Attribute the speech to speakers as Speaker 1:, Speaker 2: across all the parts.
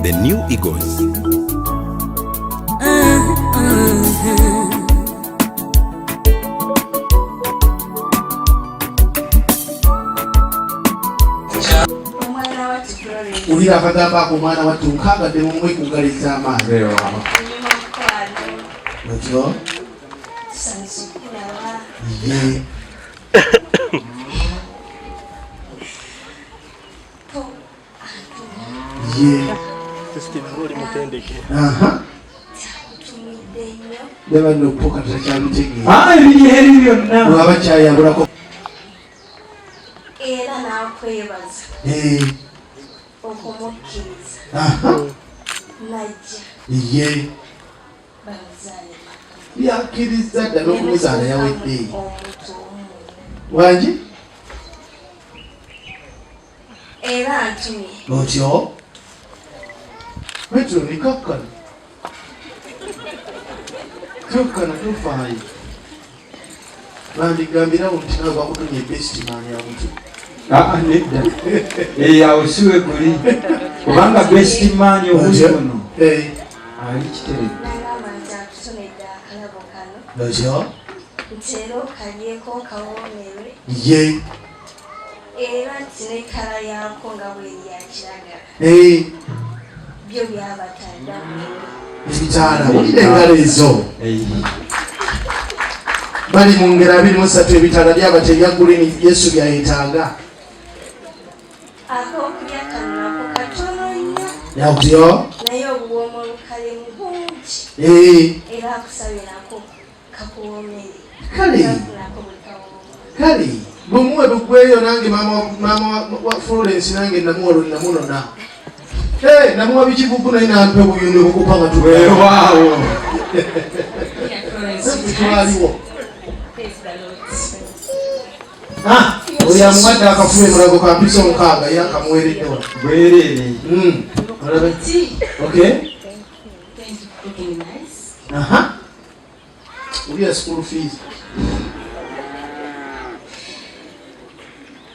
Speaker 1: The New Eagles.
Speaker 2: Ulira akagamba ako mwana wattu nkagadde mu mwekugaliza amaanyi. Otyo? Ye. Ye. Aha. Deba nopoka tutakyabitegeera.
Speaker 3: Ebiri eri byonna.
Speaker 2: Bwaba kyayabulako.
Speaker 4: Era nakwebaza. Okumukkiriza.
Speaker 2: Aha.
Speaker 4: Najja.
Speaker 2: Ye.
Speaker 4: Bazaale.
Speaker 2: Yakkiriza ddala okumuzaala yawedde. Wangi?
Speaker 4: Era ntumye.
Speaker 2: Otyo? Petro nikakkana. Tokkana tofaayo. Bandigambirawo nti nawe bakutumye best man yabutu.
Speaker 3: Nedda. Awo siwe guli. Kubanga best man obuzi buno. Ali kitereke.
Speaker 4: Nagamba nti akutumidde akalabo kano.
Speaker 2: Otyo?
Speaker 4: Nti era okalyeko kawoomerwe.
Speaker 2: Ye.
Speaker 4: Era nti ne kala yaako nga bweri ya kiragala. Byo byabataddamu.
Speaker 2: Ebitaala wulira engalo ezo. Bali mu ngero 23 ebitaala byabate ebya green Yesu byayetaaga.
Speaker 4: Akokulya kano nako katono nnyo.
Speaker 2: Yawutyo?
Speaker 4: Naye obuwoomo bukalimu bungi. Era akusabirako kakuwoomere.
Speaker 2: Kale. Kale. Bumuwe bugweyo nange mama wa Florence nange namunona. Namuwa bikibugu naye nampe obuyundo bukupanga tuweeyo.
Speaker 3: Waawo.
Speaker 2: Twaliwo. Oyo amuwadde akafuba emulago ka mpisa omukaaga ye akamuweeredde wano.
Speaker 3: Bwereere.
Speaker 2: Olabe? Okay. Aha. Ulya school fees.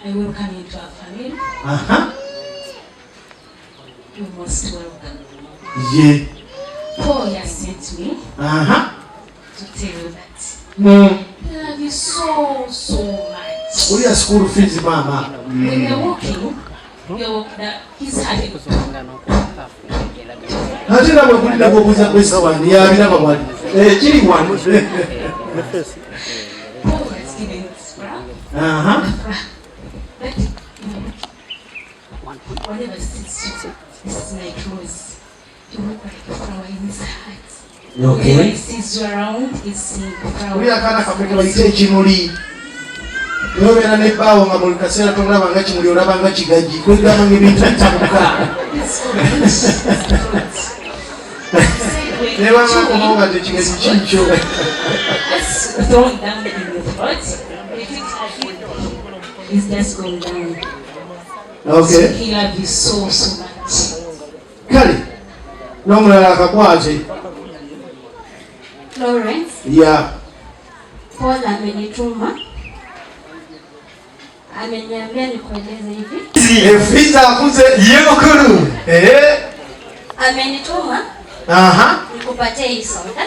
Speaker 4: I welcome you to our family.
Speaker 2: Aha.
Speaker 4: You're most welcome.
Speaker 2: Yeah.
Speaker 4: Paul has sent me to tell you that I love you so much.
Speaker 2: Ulya school fees mama.
Speaker 4: When you're walking, he's having
Speaker 2: ate nabwe kulina bwobuuza kwesawani yabiraba wali. Kiri wano.
Speaker 4: Paul has given this flower. But whatever sits you, this is like rose. You look like a flower in his heart.
Speaker 2: Okay.
Speaker 4: When he sees you around, he's seeing the flower.
Speaker 2: Ulya akaana kakwete bayite ekimuli. Nobeera nebbaawo nga buli kaseera tolaba nga kimuli olaba nga kigajji. Kwegamba ng'ebintu bitabuka. Nebanga kumawo nga tekigajji kikyo.
Speaker 4: Thrown down in the throat. It's just going down.
Speaker 2: Okay.
Speaker 4: He loves you so much.
Speaker 2: Kale. N'omulala akakwate.
Speaker 4: Lawrence.
Speaker 2: Yeah.
Speaker 4: Paul amenituma. Ameniambia nikueleze hivi.
Speaker 2: Efiza akuze ye mukulu.
Speaker 4: Amenituma. Nikupatie hii soda.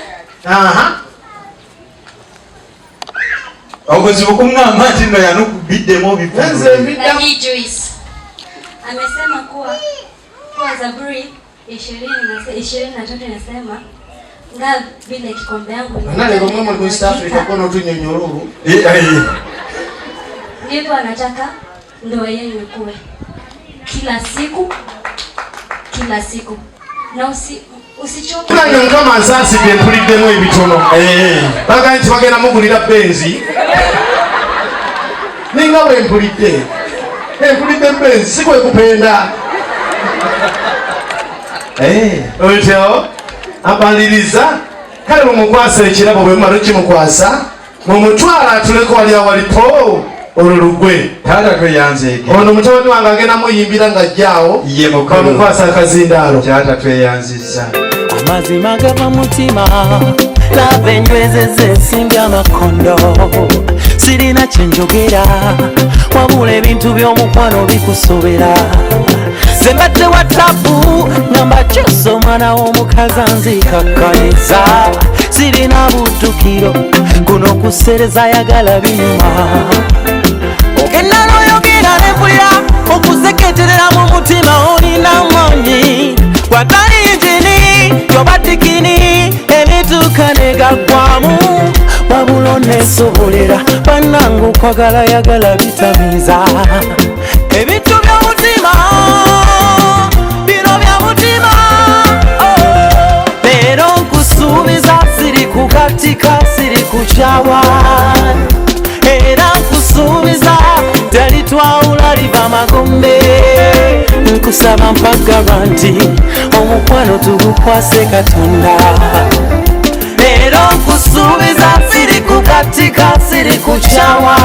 Speaker 3: Obuzibu kumngamba nti nga yanukubiddemu obifunze.
Speaker 4: Na hii juice. Amesema kuwa Zaburi 20:23 inasema nga vile kikombe yangu
Speaker 2: nale kwa mama kwa East Africa kono tu nyonyoro.
Speaker 4: Ndivyo anataka ndoa yenu ikuwe kila siku na usichoke.
Speaker 2: Nanga kama asasi bempuliddemu ebitono. Baga nti bagenda mugulira benzi. Ninga bwempulidde. Empulidde benzi sikwe kupenda. Otyo abaliriza kale mumukwasa ekirabo bwe mumalo kimukwasa mumutwala atuleko wali awalipo olulugwe
Speaker 3: taata tweyanzeeke
Speaker 2: ono mutabani wange agenda muyimbira nga ajjaawo bamukwasa akazindaalo
Speaker 3: taata tweyanziza
Speaker 5: amazima gava mutima lava enywezeza ensimbi amakondo sirina kyenjogera wabula ebintu by'omukwano bikusobera Zembadde watapu ngamba kyoso mwana w'omukazi anzikakkaniza sirina buddukiro kuno kusereza yagala binyuma ogenda n'oyogera nempulira okuzeketerera mu mutima olina manyi watali injini yobatikini ebituuka negaggwamu wabula oneesobolera bannange okwagala yagala bitamiza ebintu by'omutima bino bya mutima leero nkusuubiza siri kukatika siri kukyawa era nkusuubiza talitwawula liva magombe nkusaba mpaggalwa nti omukwano tugukwase Katonda leero nkusuubiza siri kukatika siri kukyawa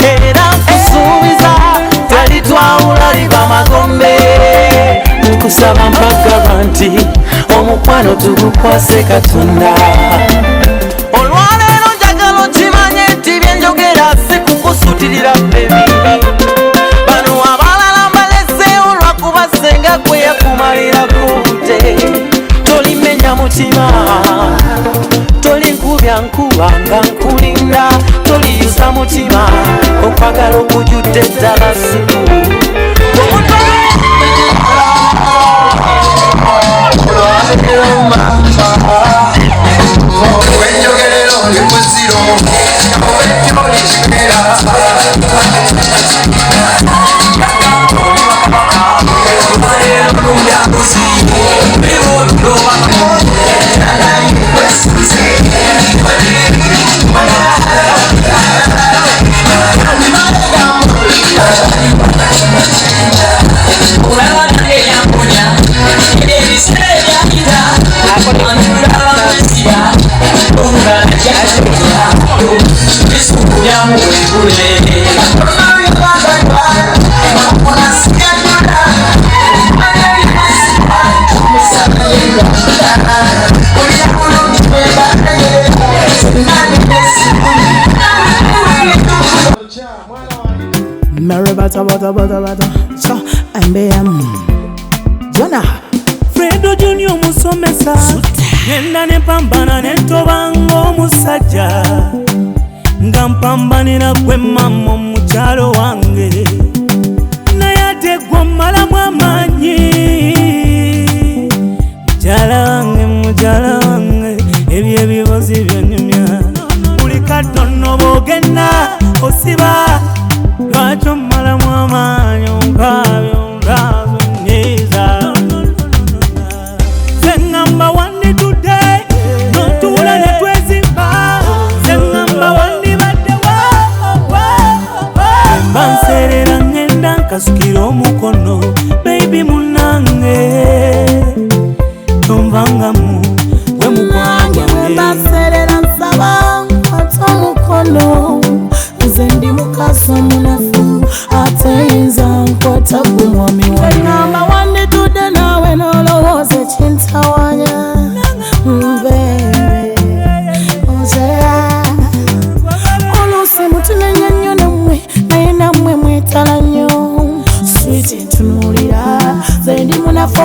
Speaker 5: era nkusuubiza talitwawula liva magombe nkusaba mpaggalwa nti omukwano tugukwase Katonda olwaleero njagala okimanye nti byenjogera si kukusutirira bebi bano abalala mbaleseewo lwakuba senga gwe yakumalirako bute tolimenya mutima tolinkubya nkuba nga nkulinda toliyuza mutima okwagala okujjudde ddala siku
Speaker 1: Mary bata so MBM Jona Fredo Junior musomesa Genda ne pambana ne tobango omusajja nga mpambanira gwe mama mukyalo wange naye ate gwe malamu amanyi mukyala wange ebyo ebibozi byonyumya buli katono bogenda osiba lwakyo malamu amanyi onkabyo nkazunyiza zengamba wandi today notula netwezimba zengamba wandi baddewa mbanserera ngenda nkasukira omukono baby munange tomvangamu gwe mukwange mbanserera nsaba ata omukono nze ndi mukazi omunafu ateyinza nkwata gwe mwami wange ngamba wandi tudde naawe nolowooza ekintawanya oluusi mutunenya nnyo nammwe naye nammwe mwetala nnyo switi ntunuulira ze ndi munafu